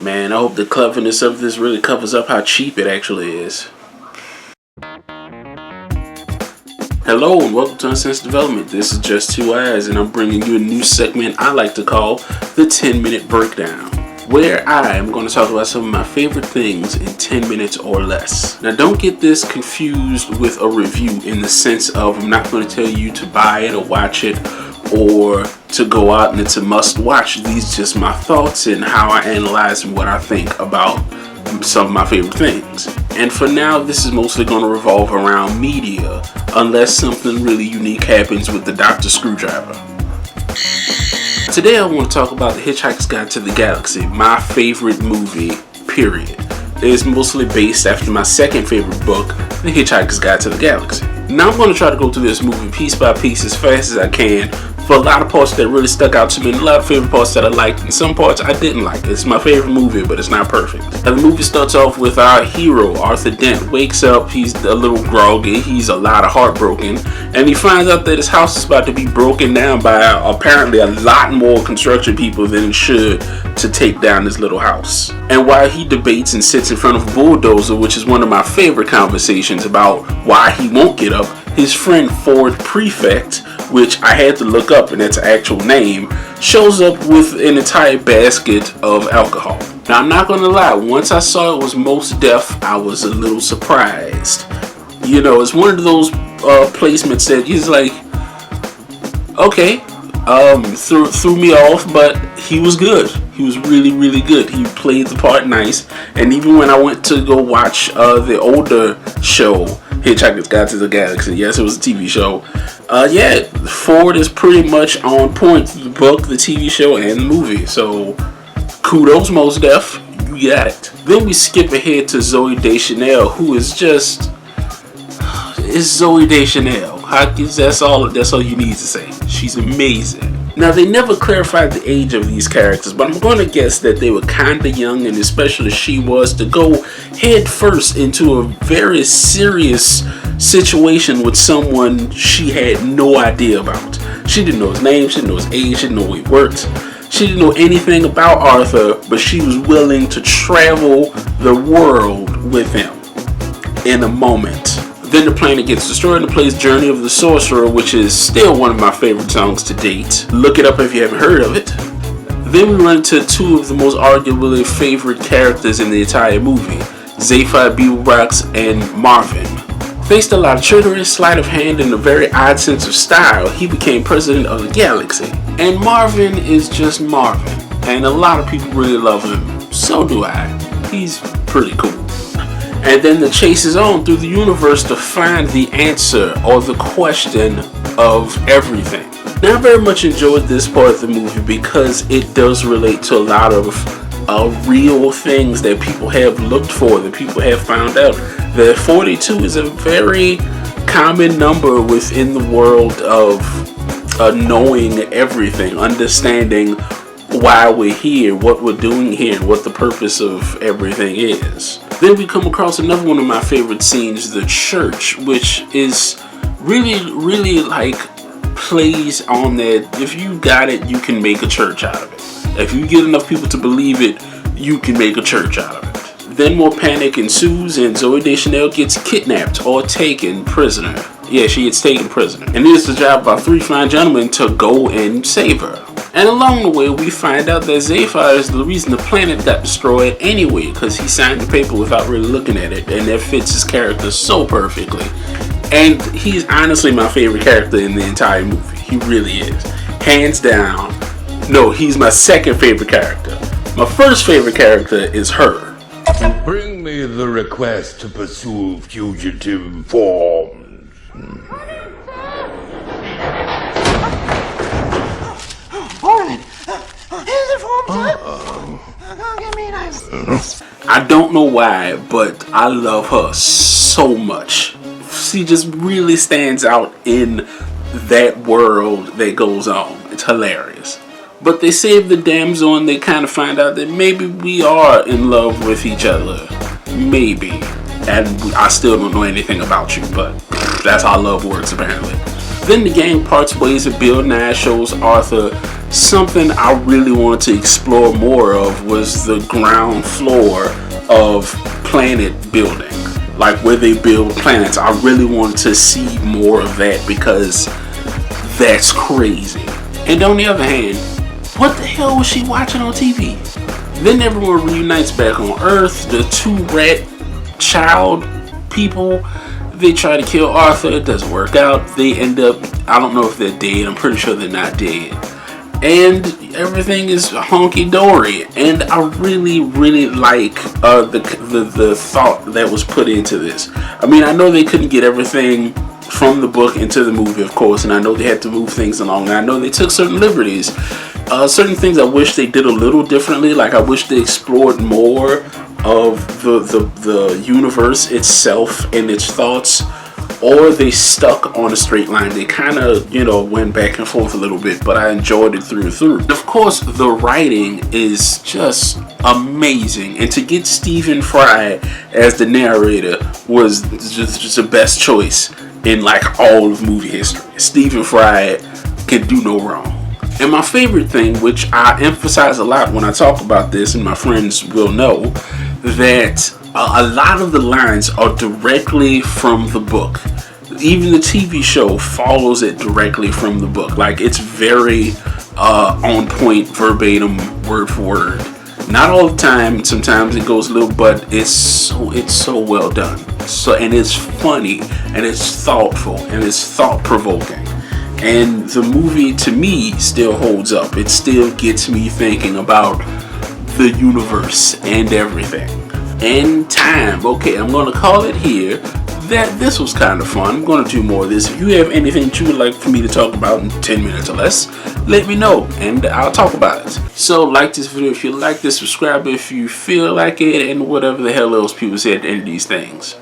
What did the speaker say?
Man, I hope the cleverness of this really covers up how cheap it actually is. Hello and welcome to Unsense Development. This is Just Two Eyes and I'm bringing you a new segment I like to call the 10-Minute Breakdown, where I am going to talk about some of my favorite things in 10 minutes or less. Now don't get this confused with a review in the sense of I'm not going to tell you to buy it or watch it or to go out and it's a must watch. These are just my thoughts and how I analyze and what I think about some of my favorite things. And for now, this is mostly going to revolve around media, unless something really unique happens with the Dr. Screwdriver. Today I want to talk about The Hitchhiker's Guide to the Galaxy, my favorite movie, period. It is mostly based after my second favorite book, The Hitchhiker's Guide to the Galaxy. Now I'm going to try to go through this movie piece by piece as fast as I can, for a lot of parts that really stuck out to me, and a lot of favorite parts that I liked, and some parts I didn't like. It's my favorite movie, but it's not perfect. Now the movie starts off with our hero, Arthur Dent, wakes up, he's a little groggy, he's a lot of heartbroken, and he finds out that his house is about to be broken down by apparently a lot more construction people than it should to take down this little house. And while he debates and sits in front of a bulldozer, which is one of my favorite conversations about why he won't get up, his friend Ford Prefect, which I had to look up and that's an actual name, shows up with an entire basket of alcohol. Now I'm not gonna lie, once I saw it was Mos Def, I was a little surprised. You know, it's one of those placements that he's like, okay, threw me off, but he was good. He was really, really good. He played the part nice. And even when I went to go watch the older show, Hitchhiker's Guide to the Galaxy, yes, it was a TV show. Yeah, Ford is pretty much on point. The book, the TV show, and the movie. So, kudos, Mos Def. You got it. Then we skip ahead to Zooey Deschanel, who is just... It's Zooey Deschanel. That's all you need to say. She's amazing. Now, they never clarified the age of these characters, but I'm going to guess that they were kind of young, and especially she was, to go head first into a very serious situation with someone she had no idea about. She didn't know his name, she didn't know his age, she didn't know where he worked. She didn't know anything about Arthur, but she was willing to travel the world with him in a moment. Then the planet gets destroyed and plays Journey of the Sorcerer, which is still one of my favorite songs to date. Look it up if you haven't heard of it. Then we run into two of the most arguably favorite characters in the entire movie, Zephyr Beeblebrox and Marvin. Thanks to a lot of trickery, sleight of hand, and a very odd sense of style, he became president of the galaxy. And Marvin is just Marvin, and a lot of people really love him. So do I. He's pretty cool. And then the chase is on through the universe to find the answer or the question of everything. Now, I very much enjoyed this part of the movie because it does relate to a lot of real things that people have looked for, that people have found out. That 42 is a very common number within the world of knowing everything, understanding why we're here, what we're doing here, and what the purpose of everything is. Then we come across another one of my favorite scenes, the church, which is really, really like plays on that if you got it, you can make a church out of it. If you get enough people to believe it, you can make a church out of it. Then more panic ensues and Zooey Deschanel gets kidnapped or taken prisoner. Yeah, she gets taken prisoner. And it is the job by three fine gentlemen to go and save her. And along the way, we find out that Zephyr is the reason the planet got destroyed anyway, because he signed the paper without really looking at it, and that fits his character so perfectly. And he's honestly my favorite character in the entire movie. He really is. Hands down. No, he's my second favorite character. My first favorite character is her. Bring me the request to pursue fugitive forms. I don't know why, but I love her so much. She just really stands out in that world that goes on. It's hilarious. But they save the damsel and they kind of find out that maybe we are in love with each other. Maybe. And I still don't know anything about you, but that's how love works apparently. Then the gang parts ways and Bill Nye shows Arthur something I really wanted to explore more of was the ground floor of planet building. Like where they build planets. I really wanted to see more of that because that's crazy. And on the other hand, what the hell was she watching on TV? Then everyone reunites back on Earth. The two rat child people, they try to kill Arthur. It doesn't work out. They end up, I don't know if they're dead. I'm pretty sure they're not dead. And everything is honky-dory. And I really, really like the thought that was put into this. I mean, I know they couldn't get everything from the book into the movie, of course, and I know they had to move things along. And I know they took certain liberties. Certain things I wish they did a little differently. Like I wish they explored more of the universe itself and its thoughts, or they stuck on a straight line. They kind of, went back and forth a little bit, but I enjoyed it through and through. Of course, the writing is just amazing, and to get Stephen Fry as the narrator was just the best choice in like all of movie history. Stephen Fry can do no wrong. And my favorite thing, which I emphasize a lot when I talk about this, and my friends will know, that a lot of the lines are directly from the book. Even the TV show follows it directly from the book. Like it's very on point, verbatim, word for word. Not all the time. Sometimes it goes a little, but it's so well done. And it's funny, and it's thoughtful, and it's thought provoking. And the movie, to me, still holds up. It still gets me thinking about the universe and everything. And time. Okay, I'm going to call it here. This was kind of fun. I'm going to do more of this. If you have anything that you would like for me to talk about in 10 minutes or less, let me know, and I'll talk about it. So, like this video if you like this, subscribe if you feel like it, and whatever the hell else people say at the end of these things.